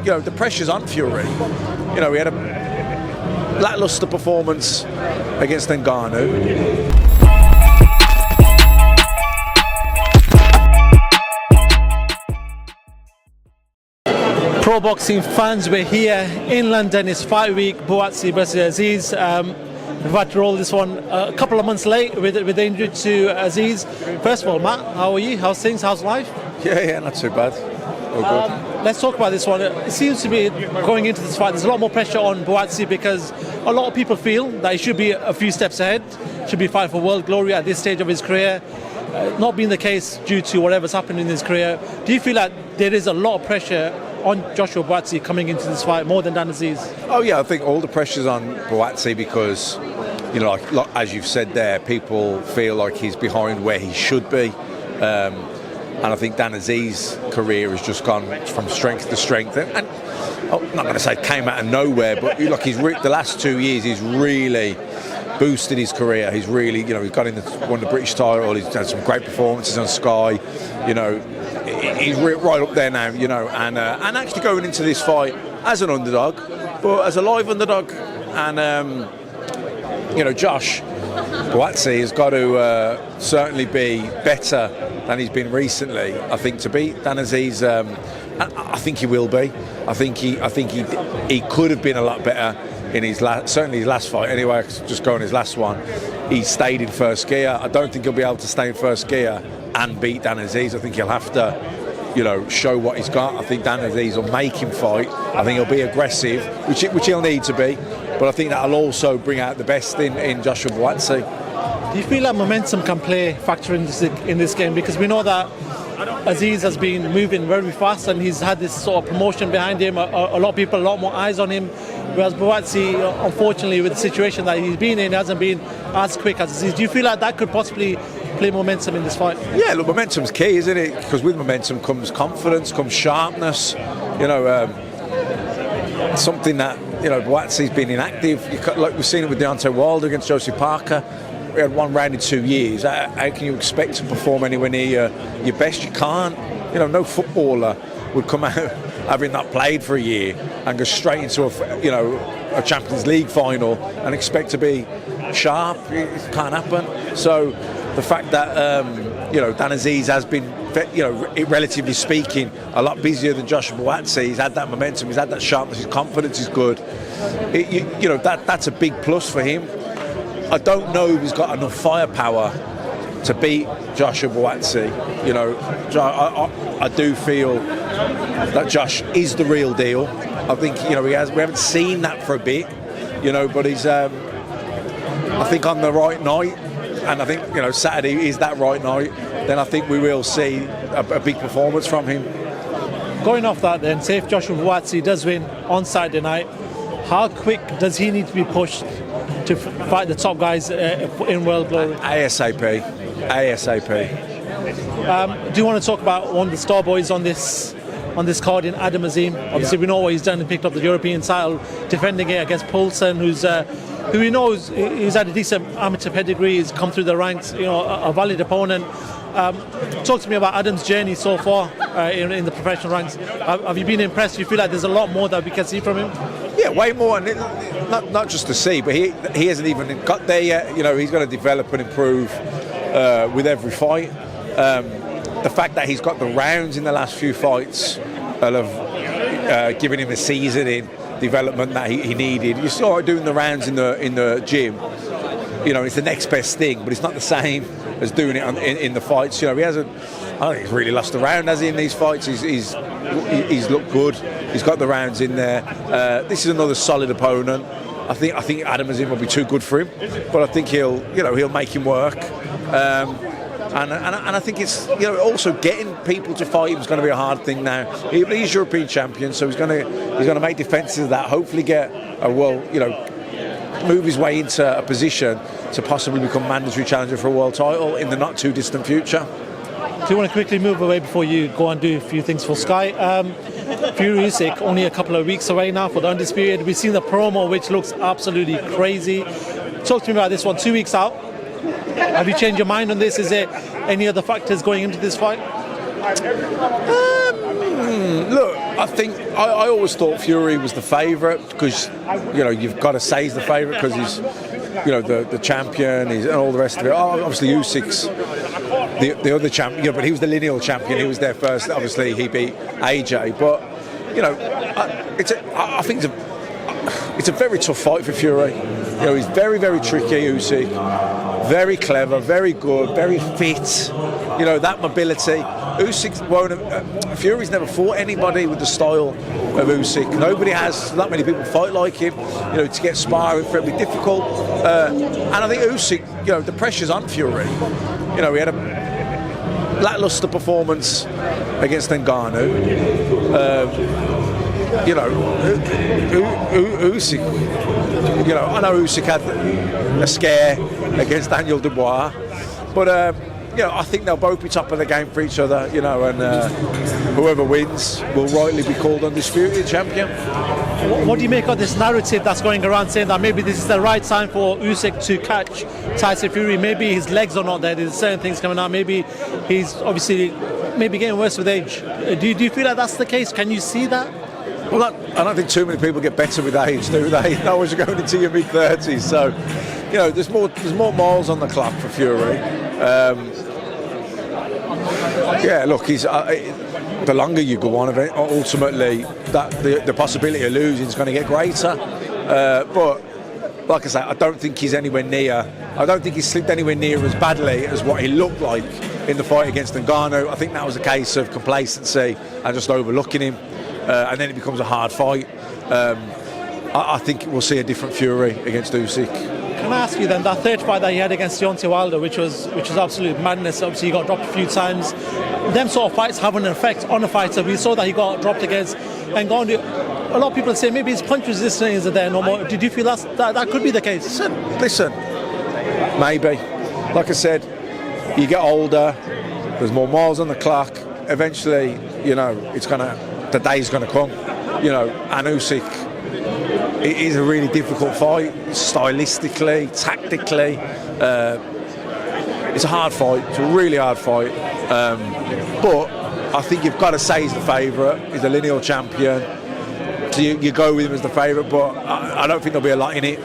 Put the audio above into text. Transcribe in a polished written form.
the pressure's on Fury. He had a lackluster performance against Ngannou. Pro boxing fans, we're here in London. It's fight week. Buatsi versus Azeez. We've had to roll this one a couple of months late with the injury to Azeez. First of all, Matt, how are you? How's things? How's life? Yeah, not too bad. All good. Let's talk about this one. It seems to be going into this fight, there's a lot more pressure on Buatsi because a lot of people feel that he should be a few steps ahead, should be fighting for world glory at this stage of his career. Not being the case due to whatever's happened in his career. Do you feel like there is a lot of pressure on Joshua Buatsi coming into this fight more than Dan Azeez? Oh yeah, I think all the pressure's on Buatsi because, like as you've said there, people feel like he's behind where he should be. And I think Dan Azeez's career has just gone from strength to strength. And I'm not going to say it came out of nowhere, but look, the last 2 years he's really boosted his career. He's really, he's got won the British title. He's had some great performances on Sky. He's right up there now. And actually going into this fight as an underdog, but as a live underdog. And Josh Buatsi has got to certainly be better than he's been recently. I think to beat Dan Azeez, I think he will be. I think he could have been a lot better in certainly his last fight. Anyway, just going his last one, he stayed in first gear. I don't think he'll be able to stay in first gear and beat Dan Azeez. I think he'll have to, show what he's got. I think Dan Azeez will make him fight. I think he'll be aggressive, which he'll need to be. But I think that'll also bring out the best in Joshua Buatsi. Do you feel like momentum can play a factor in this game? Because we know that Azeez has been moving very fast and he's had this sort of promotion behind him. A lot of people, a lot more eyes on him. Whereas Buatsi, unfortunately, with the situation that he's been in, hasn't been as quick as Azeez. Do you feel like that could possibly play momentum in this fight? Yeah, look, momentum's key, isn't it? Because with momentum comes confidence, comes sharpness. Something that Buatsi's been inactive. Like we've seen it with Deontay Wilder against Josie Parker. We had one round in 2 years. How can you expect to perform anywhere near your best? You can't. No footballer would come out having not played for a year and go straight into a Champions League final and expect to be sharp. It can't happen. So the fact that Dan Azeez has been, relatively speaking, a lot busier than Joshua Buatsi. He's had that momentum. He's had that sharpness. His confidence is good. That's a big plus for him. I don't know if he's got enough firepower to beat Joshua Buatsi. I do feel that Josh is the real deal. I think we haven't seen that for a bit, but he's I think on the right night, and I think Saturday is that right night. Then I think we will see a big performance from him. Going off that, then, say if Joshua Buatsi does win on Saturday night, how quick does he need to be pushed to fight the top guys in world glory? ASAP. Do you want to talk about one of the star boys on this card in Adam Azeez? Obviously, we know what he's done. He picked up the European title, defending it against Poulsen, who we know he's had a decent amateur pedigree. He's come through the ranks, a valid opponent. Talk to me about Adam's journey so far in the professional ranks. Have you been impressed? Do you feel like there's a lot more that we can see from him? Yeah, way more. Not just to see, but he hasn't even got there yet. He's got to develop and improve with every fight. The fact that he's got the rounds in the last few fights have given him a season in development that he needed. You saw doing the rounds in the gym. It's the next best thing, but it's not the same as doing it in the fights. He hasn't. I don't think he's really lost the round, has he, in these fights? He's looked good. He's got the rounds in there. This is another solid opponent. I think Adam Azeez will be too good for him, but I think he'll make him work. And I think it's also getting people to fight him is going to be a hard thing now. He's European champion, so he's going to make defences of that. Hopefully, get move his way into a position to possibly become mandatory challenger for a world title in the not too distant future. Do you want to quickly move away before you go and do a few things for Sky? Fury Usyk only a couple of weeks away now for the undisputed. We've seen the promo, which looks absolutely crazy. Talk to me about this one. 2 weeks out. Have you changed your mind on this? Is there any other factors going into this fight? Look, I think I always thought Fury was the favourite because you've got to say he's the favourite because he's the champion, and all the rest of it. Obviously Usyk's the other champion, but he was the lineal champion. He was there first. Obviously he beat AJ, but I think it's a very tough fight for Fury. He's very, very tricky, Usyk. Very clever, very good, very fit. That mobility. Usyk won't. Fury's never fought anybody with the style of Usyk. Nobody has. Not many people fight like him. To get sparring for it would be difficult. And I think Usyk, the pressure's on Fury. He had a lackluster performance against Ngannou. Usyk. I know Usyk had a scare against Daniel Dubois, but I think they'll both be top of the game for each other. And whoever wins will rightly be called undisputed champion. What do you make of this narrative that's going around saying that maybe this is the right time for Usyk to catch Tyson Fury? Maybe his legs are not there. There's certain things coming out. Maybe he's obviously getting worse with age. Do you feel like that's the case? Can you see that? Well, I don't think too many people get better with age, do they? No one's going into your mid-30s, so there's more miles on the clock for Fury. Look, he's the longer you go on, ultimately that the possibility of losing is going to get greater. But like I say, I don't think he's anywhere near. I don't think he's slipped anywhere near as badly as what he looked like in the fight against Ngannou. I think that was a case of complacency and just overlooking him. And then it becomes a hard fight. I think we'll see a different Fury against Usyk. Can I ask you then, that third fight that he had against Deontay Wilder, which was absolute madness. Obviously, he got dropped a few times. Them sort of fights have an effect on a fighter. We saw that he got dropped against Ngannou. A lot of people say maybe his punch resistance isn't there no more. Did you feel that could be the case? Listen, maybe. Like I said, you get older. There's more miles on the clock. Eventually, the day's going to come. And Usyk. It is a really difficult fight, stylistically, tactically. It's a hard fight. It's a really hard fight. But I think you've got to say he's the favourite. He's the lineal champion. So you go with him as the favourite, but I don't think there'll be a lot in it.